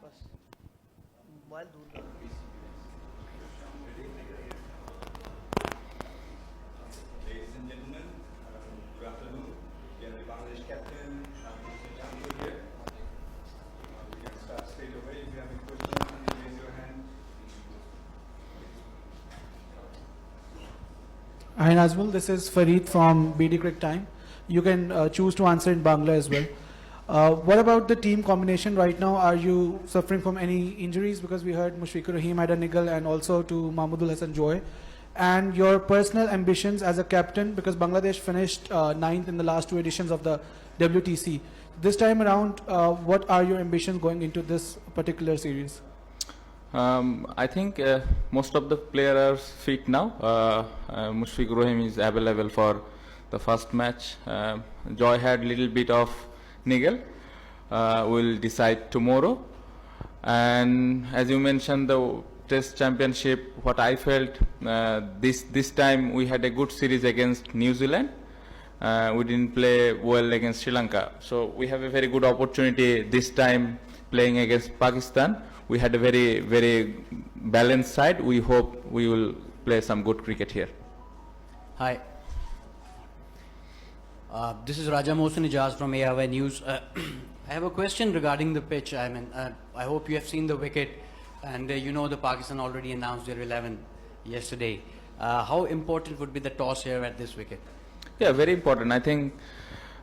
first. Mobile दूर रखो. Ladies and gentlemen, good afternoon. We are the Bangladesh captain, Mr. Jamil here. We can start straight away. If you have any questions, please raise your hand. Hi Nazmul, this is Fareed from BD Cricket Time. You can choose to answer in Bangla as well. What about the team combination right now? Are you suffering from any injuries? Because we heard Mushfiqur Rahim had a niggle and also to Mahmudul Hassan Joy. And your personal ambitions as a captain, because Bangladesh finished ninth in the last two editions of the WTC. This time around, what are your ambitions going into this particular series? I think most of the players are fit now. Mushfiqur Rahim is available for the first match. Joy had little bit of niggle. We'll decide tomorrow. And as you mentioned, the Test Championship, what I felt, this time we had a good series against New Zealand. We didn't play well against Sri Lanka. So we have a very good opportunity this time playing against Pakistan. We had a very, very balanced side. We hope we will play some good cricket here. Hi. This is Raja Mohsin Ijaz from ARY News. I have a question regarding the pitch. I hope you have seen the wicket, and you know the Pakistan already announced their 11 yesterday. How important would be the toss here at this wicket? Yeah, very important. I think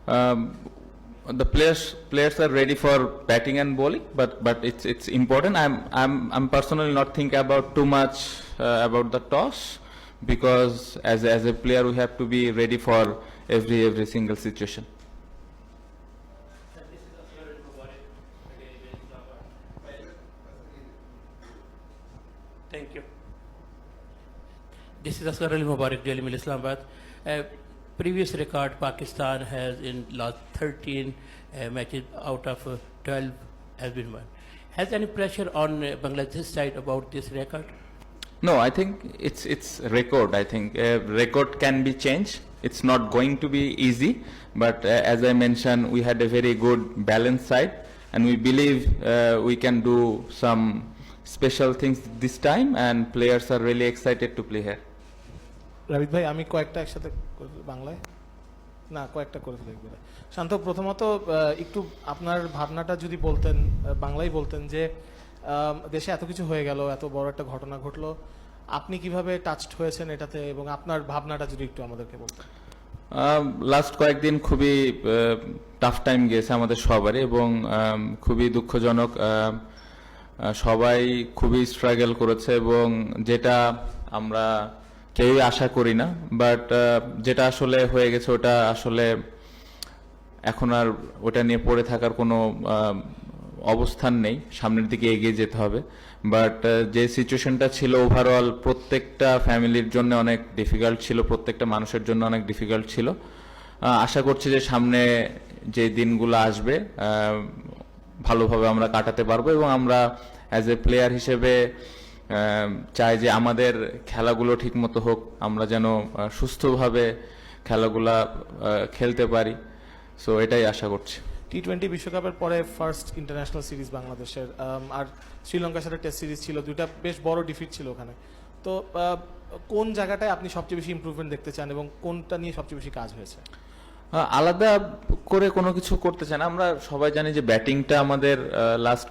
the players are ready for batting and bowling, but it's important. I'm personally not thinking about too much about the toss, because as a player we have to be ready for every single situation. Thank you. This is Asghar Ali Mubarak, Daily Mail, Islamabad. Previous record Pakistan has in last 13 matches out of 12 has been won. Has any pressure on Bangladesh side about this record? No, I think it's record. I think record can be changed. It's not going to be easy, but as I mentioned, we had a very good balanced side, and we believe we can do some special things this time, and players are really excited to play here. Rabid ভাই আমি কয়েকটা একসাথে বাংলায় না কয়েকটা করে দেখব শান্ত প্রথমত একটু আপনার ভাবনাটা যদি বলতেন বাংলায় বলতেন যে দেশে এত কিছু হয়ে গেল এত বড় একটা ঘটনা ঘটলো আপনি কিভাবে টাচড হয়েছেন এটাতে এবং আপনার ভাবনাটা যদি একটু আমাদেরকে বলতেন লাস্ট কয়েকদিন খুবই টাফ টাইম গেছে আমাদের সবারই এবং খুবই দুঃখজনক সবাই খুবই স্ট্রাগল করেছে এবং যেটা আমরা কেউই আশা করি না বাট যেটা আসলে হয়ে গেছে ওটা আসলে এখন আর ওটা নিয়ে পড়ে থাকার কোনো অবস্থান নেই সামনের দিকে এগিয়ে যেতে হবে বাট যে সিচুয়েশনটা ছিল ওভারঅল প্রত্যেকটা ফ্যামিলির জন্য অনেক ডিফিকাল্ট ছিল প্রত্যেকটা মানুষের জন্য অনেক ডিফিকাল্ট ছিল আশা করছি যে সামনে যে দিনগুলো আসবে ভালোভাবে আমরা কাটাতে পারবো এবং আমরা অ্যাজ এ প্লেয়ার হিসেবে চাই যে আমাদের খেলাগুলো ঠিকমতো হোক আমরা যেন সুস্থভাবে খেলাগুলা খেলতে পারি সো এটাই আশা করছি টি-20 বিশ্বকাপের পরে ফার্স্ট ইন্টারন্যাশনাল সিরিজ বাংলাদেশের আর শ্রীলঙ্কার সাথে টেস্ট সিরিজ ছিল দুইটা বেশ বড় ডিফিট ছিল ওখানে তো কোন জায়গাটায় আপনি সবচেয়ে বেশি ইমপ্রুভমেন্ট দেখতে চান এবং কোনটা নিয়ে সবচেয়ে বেশি কাজ হয়েছে আলাদা করে কোনো কিছু করতে চান আমরা সবাই জানি যে ব্যাটিংটা আমাদের লাস্ট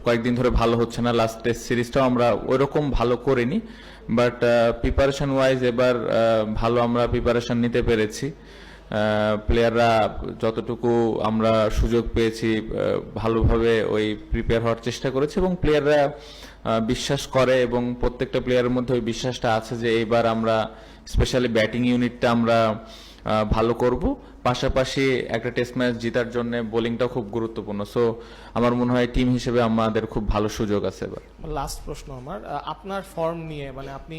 কয়েকদিন ধরে ভালো হচ্ছে না লাস্ট টেস্ট সিরিজটাও আমরা ওইরকম ভালো করিনি বাট প্রিপারেশন ওয়াইজ এবার ভালো আমরা প্রিপারেশন নিতে পেরেছি প্লেয়াররা যতটুকু আমরা সুযোগ পেয়েছি ভালোভাবে ওই প্রিপেয়ার হওয়ার চেষ্টা করেছি এবং প্লেয়াররা বিশ্বাস করে এবং প্রত্যেকটা প্লেয়ারের মধ্যে ওই বিশ্বাসটা আছে যে এবার আমরা স্পেশালি ব্যাটিং ইউনিটটা আমরা ভালো করব পাশাপাশি একটা টেস্ট ম্যাচ জেতার জন্য বোলিংটাও খুব গুরুত্বপূর্ণ সো আমার মনে হয় টিম হিসেবে আমাদের খুব ভালো সুযোগ আছে এবার লাস্ট প্রশ্ন আমার আপনার ফর্ম নিয়ে মানে আপনি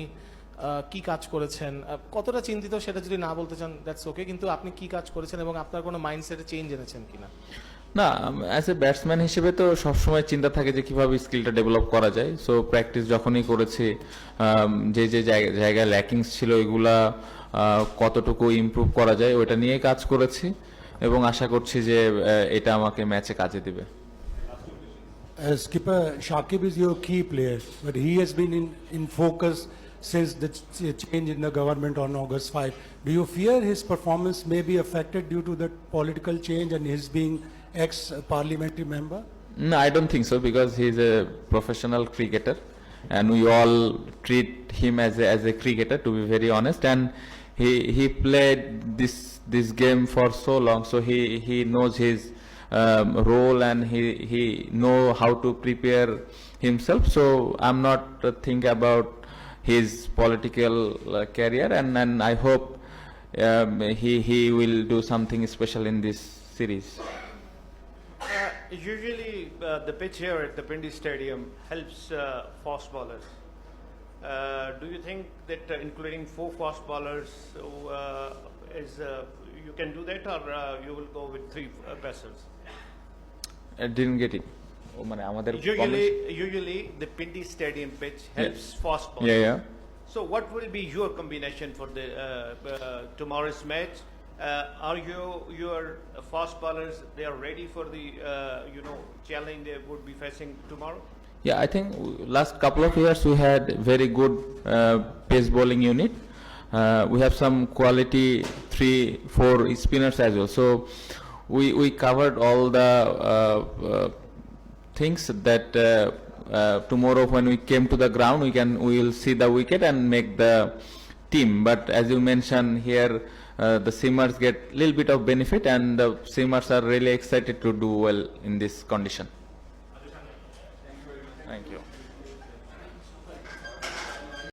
কি কাজ করেছেন কতটা চিন্তিত সেটা যদি না বলতে চান দ্যাটস ওকে কিন্তু আপনি কি কাজ করেছেন এবং আপনার কোনো মাইন্ডসেটে চেঞ্জ এনেছেন কিনা না অ্যাজ এ ব্যাটসম্যান হিসেবে তো সবসময় চিন্তা থাকে যে কিভাবে স্কিলটা ডেভেলপ করা যায় সো প্র্যাকটিস যখনই করেছি যে জায়গায় ল্যাকিংস ছিল ওইগুলা কতটুকু ইমপ্রুভ করা যায় ওইটা নিয়ে কাজ করেছি এবং আশা করছি যে এটা আমাকে ম্যাচে কাজে দিবে Skipper Shakib is your key player, but he has been in focus since the change in the government on August 5. Do you fear his performance may be affected due to the political change and his being ex-parliamentary member? No, I don't think so, because he's a professional cricketer and we all treat him as a cricketer, to be very honest, and he played this game for so long, so he knows his role and he know how to prepare himself. So I'm not thinking about his political career, and I hope he will do something special in this series. Usually the pitch here at the Pindi Stadium helps fast bowlers. Do you think that including 4 fast bowlers you can do that, or you will go with 3 pacers? I didn't get it. Oh, মানে আমাদের Usually the Pindi Stadium pitch helps fast bowlers. Yeah. So what will be your combination for the tomorrow's match? Are your fast bowlers, they are ready for the challenge they would be facing tomorrow? Yeah, I think last couple of years we had very good pace bowling unit. We have some quality 3-4 spinners as well. So we covered all the things that tomorrow when we came to the ground we will see the wicket and make the team. But as you mentioned here, the seamers get a little bit of benefit, and the seamers are really excited to do well in this condition. Thank you.